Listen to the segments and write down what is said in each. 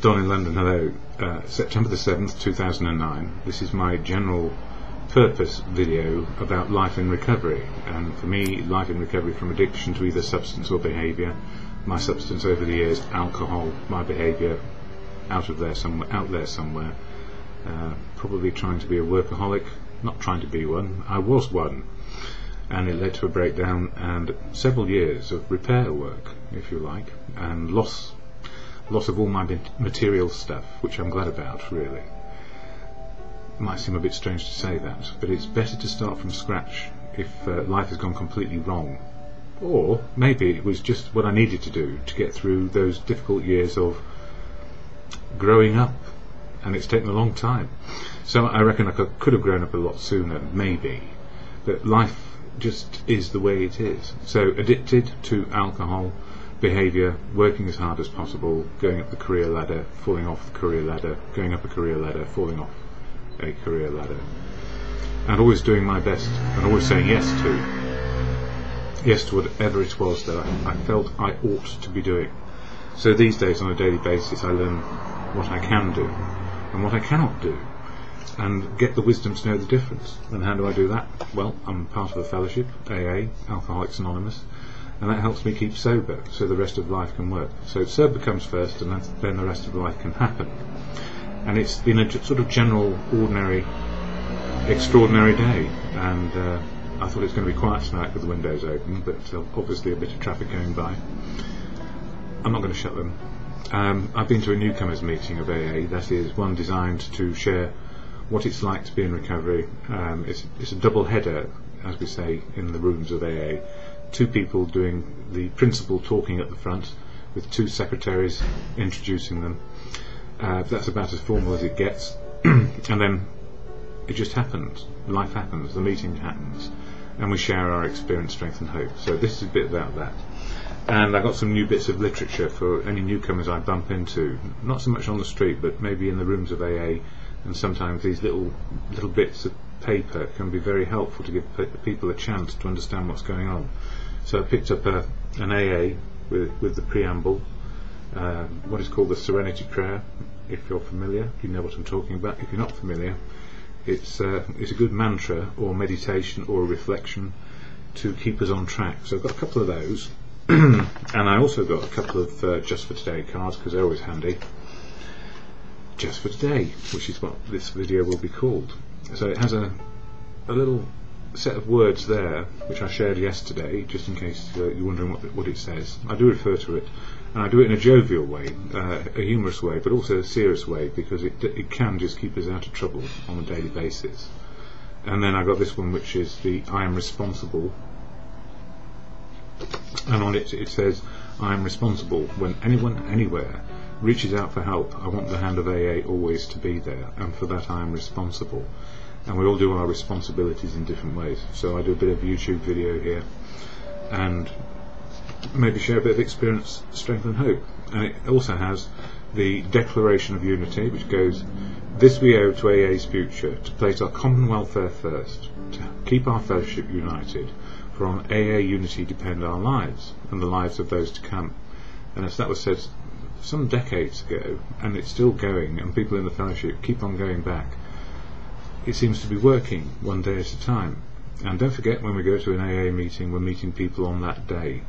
Don in London, hello. September the 7th, 2009. This is my general purpose video about life in recovery. And for me, life in recovery from addiction to either substance or behaviour. My substance over the years, alcohol. My behaviour, out there somewhere. Probably trying to be a workaholic. Not trying to be one. I was one. And it led to a breakdown and several years of repair work, if you like, and loss of all my material stuff, which I'm glad about, really. It might seem a bit strange to say that, but it's better to start from scratch if life has gone completely wrong. Or maybe it was just what I needed to do to get through those difficult years of growing up, and it's taken a long time. So I reckon I could have grown up a lot sooner, maybe, but life just is the way it is. So addicted to alcohol, behaviour, working as hard as possible, going up the career ladder, falling off the career ladder, going up a career ladder, falling off a career ladder, and always doing my best and always saying yes to whatever it was that I felt I ought to be doing. So these days on a daily basis I learn what I can do and what I cannot do, and get the wisdom to know the difference. And how do I do that? Well, I'm part of a fellowship, AA, Alcoholics Anonymous, and that helps me keep sober so the rest of life can work. So sober comes first, and then the rest of life can happen. And it's been a sort of general, ordinary, extraordinary day, and I thought it was going to be quiet tonight with the windows open, but obviously a bit of traffic going by. I'm not going to shut them. I've been to a newcomers meeting of AA, that is one designed to share what it's like to be in recovery. It's a double header, as we say in the rooms of AA. Two people doing the principal talking at the front, with two secretaries introducing them. That's about as formal as it gets. And then it just happens. Life happens, the meeting happens, and we share our experience, strength and hope. So this is a bit about that. And I got some new bits of literature for any newcomers I bump into, not so much on the street, but maybe in the rooms of AA. And sometimes these little bits of paper can be very helpful to give people a chance to understand what's going on. So I picked up an AA with the preamble, what is called the Serenity Prayer. If you're familiar, you know what I'm talking about. If you're not familiar, it's a good mantra or meditation or reflection to keep us on track. So I've got a couple of those, and I also got a couple of Just for Today cards, because they're always handy. Just for Today, which is what this video will be called. So it has a little set of words there which I shared yesterday, just in case you're wondering what it says. I do refer to it, and I do it in a jovial way, a humorous way, but also a serious way, because it can just keep us out of trouble on a daily basis. And then I got this one, which is the I am responsible, and on it says, I am responsible. When anyone anywhere reaches out for help, I want the hand of AA always to be there, and for that I am responsible. And we all do our responsibilities in different ways. So I do a bit of YouTube video here, and maybe share a bit of experience, strength and hope. And it also has the Declaration of Unity, which goes, this we owe to AA's future, to place our common welfare first, to keep our fellowship united, for on AA unity depend our lives, and the lives of those to come. And as that was said some decades ago, and it's still going, and people in the fellowship keep on going back, it seems to be working one day at a time. And don't forget, when we go to an AA meeting, we're meeting people on that day.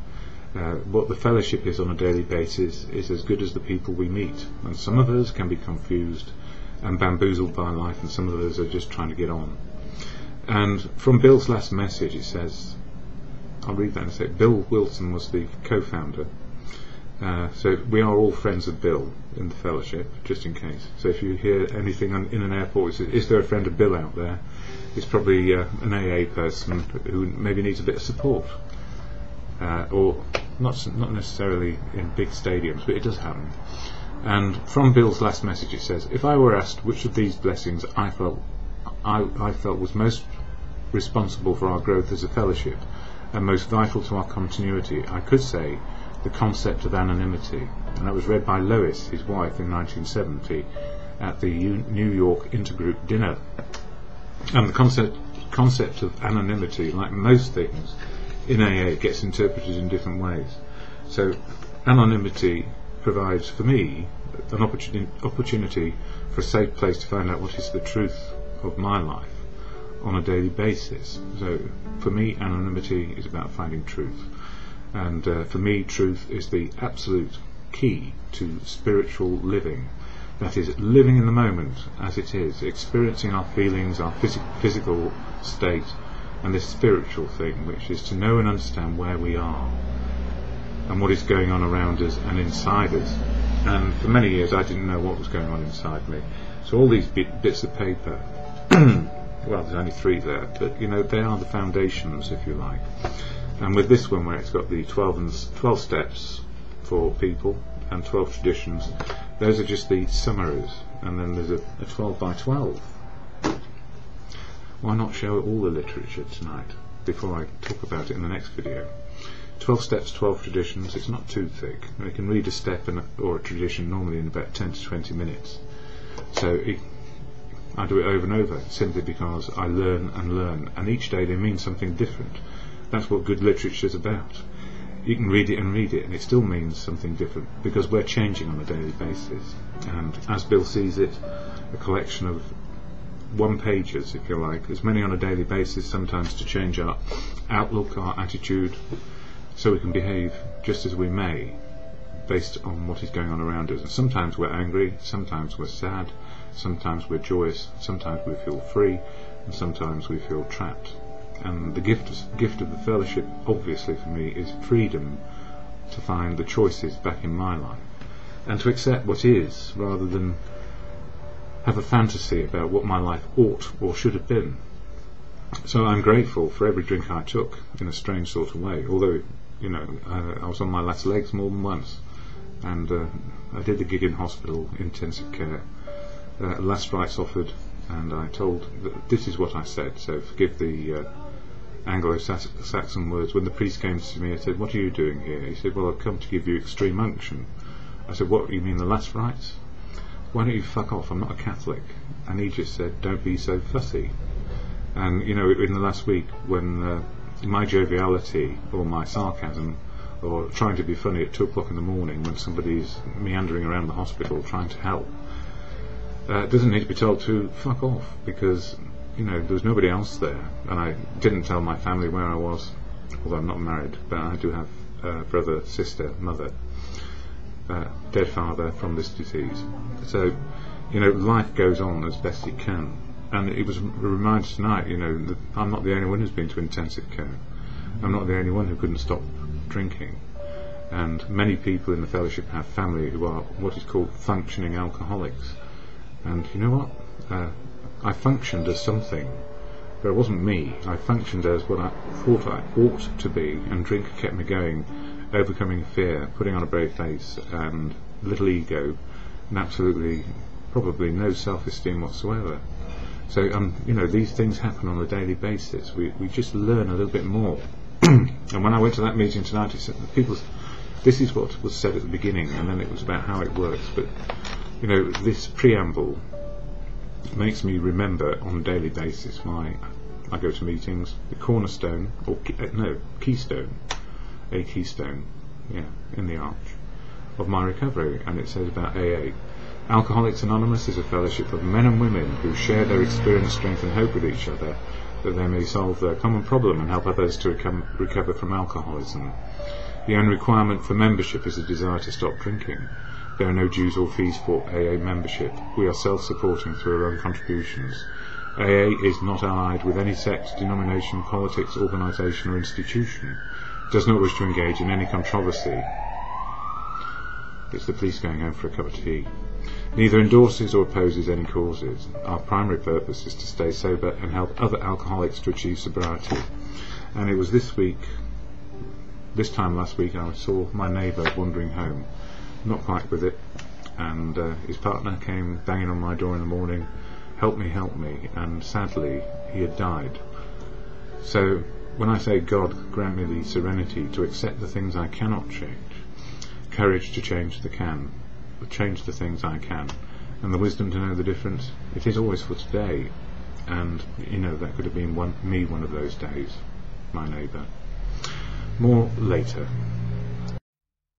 What the fellowship is on a daily basis is as good as the people we meet, and some of us can be confused and bamboozled by life, and some of us are just trying to get on. And from Bill's last message it says, I'll read that in a sec. Bill Wilson was the co-founder. So we are all friends of Bill in the fellowship, just in case. So if you hear anything in an airport, it says, is there a friend of Bill out there? It's probably an AA person who maybe needs a bit of support. Or not necessarily in big stadiums, but it does happen. And from Bill's last message it says, if I were asked which of these blessings I felt was most responsible for our growth as a fellowship and most vital to our continuity, I could say the concept of anonymity. And that was read by Lois, his wife, in 1970 at the New York Intergroup dinner. And the concept of anonymity, like most things in AA, gets interpreted in different ways. So anonymity provides, for me, an opportunity for a safe place to find out what is the truth of my life on a daily basis. So for me, anonymity is about finding truth, and for me, truth is the absolute key to spiritual living. That is, living in the moment as it is, experiencing our feelings, our physical state, and this spiritual thing, which is to know and understand where we are and what is going on around us and inside us. And for many years I didn't know what was going on inside me. So all these bits of paper, well, there's only 3 there, but they are the foundations, if you like. And with this one, where it's got the 12 steps for people and 12 traditions, those are just the summaries. And then there's a 12 by 12. Why not show all the literature tonight before I talk about it in the next video? 12 steps, 12 traditions. It's not too thick. You can read a step or a tradition normally in about 10 to 20 minutes. So I do it over and over, simply because I learn and learn, and each day they mean something different. That's what good literature is about. You can read it, and it still means something different, because we're changing on a daily basis. And as Bill sees it, a collection of one-pagers, if you like, as many on a daily basis, sometimes to change our outlook, our attitude, so we can behave just as we may, based on what is going on around us. And sometimes we're angry, sometimes we're sad, sometimes we're joyous, sometimes we feel free, and sometimes we feel trapped. And the gift of the fellowship, obviously for me, is freedom to find the choices back in my life, and to accept what is, rather than have a fantasy about what my life ought or should have been. So I'm grateful for every drink I took, in a strange sort of way, although I was on my last legs more than once, and I did the gig in hospital, intensive care, last rites offered, and I told that this is what I said, so forgive the Anglo-Saxon words. When the priest came to me, I said, "What are you doing here?" He said, "Well, I've come to give you extreme unction." I said, "What, you mean the last rites? Why don't you fuck off? I'm not a Catholic." And he just said, "Don't be so fussy." And in the last week, when my joviality or my sarcasm or trying to be funny at 2 o'clock in the morning when somebody's meandering around the hospital trying to help, doesn't need to be told to fuck off, because there was nobody else there, and I didn't tell my family where I was, although I'm not married, but I do have a brother, sister, mother, dead father from this disease. So life goes on as best it can. And it was a reminder tonight, that I'm not the only one who's been to intensive care. I'm not the only one who couldn't stop drinking. And many people in the fellowship have family who are what is called functioning alcoholics. And you know what? I functioned as something, but it wasn't me. I functioned as what I thought I ought to be, and drink kept me going, overcoming fear, putting on a brave face, and little ego, and absolutely, probably no self-esteem whatsoever. So, these things happen on a daily basis. We just learn a little bit more. And when I went to that meeting tonight, it said, this is what was said at the beginning, and then it was about how it works. But, this preamble makes me remember on a daily basis why I go to meetings. The cornerstone, or keystone, a keystone, in the arch of my recovery, and it says about AA. Alcoholics Anonymous is a fellowship of men and women who share their experience, strength and hope with each other, that they may solve their common problem and help others to recover from alcoholism. The only requirement for membership is a desire to stop drinking. There are no dues or fees for AA membership. We are self-supporting through our own contributions. AA is not allied with any sect, denomination, politics, organisation or institution. It does not wish to engage in any controversy. It's the police going home for a cup of tea. Neither endorses or opposes any causes. Our primary purpose is to stay sober and help other alcoholics to achieve sobriety. And it was this time last week, I saw my neighbour wandering home, not quite with it, and his partner came banging on my door in the morning, help me, and sadly he had died. So when I say God grant me the serenity to accept the things I cannot change, courage to change the things I can, and the wisdom to know the difference, it is always for today. And that could have been one of those days, my neighbour. More later.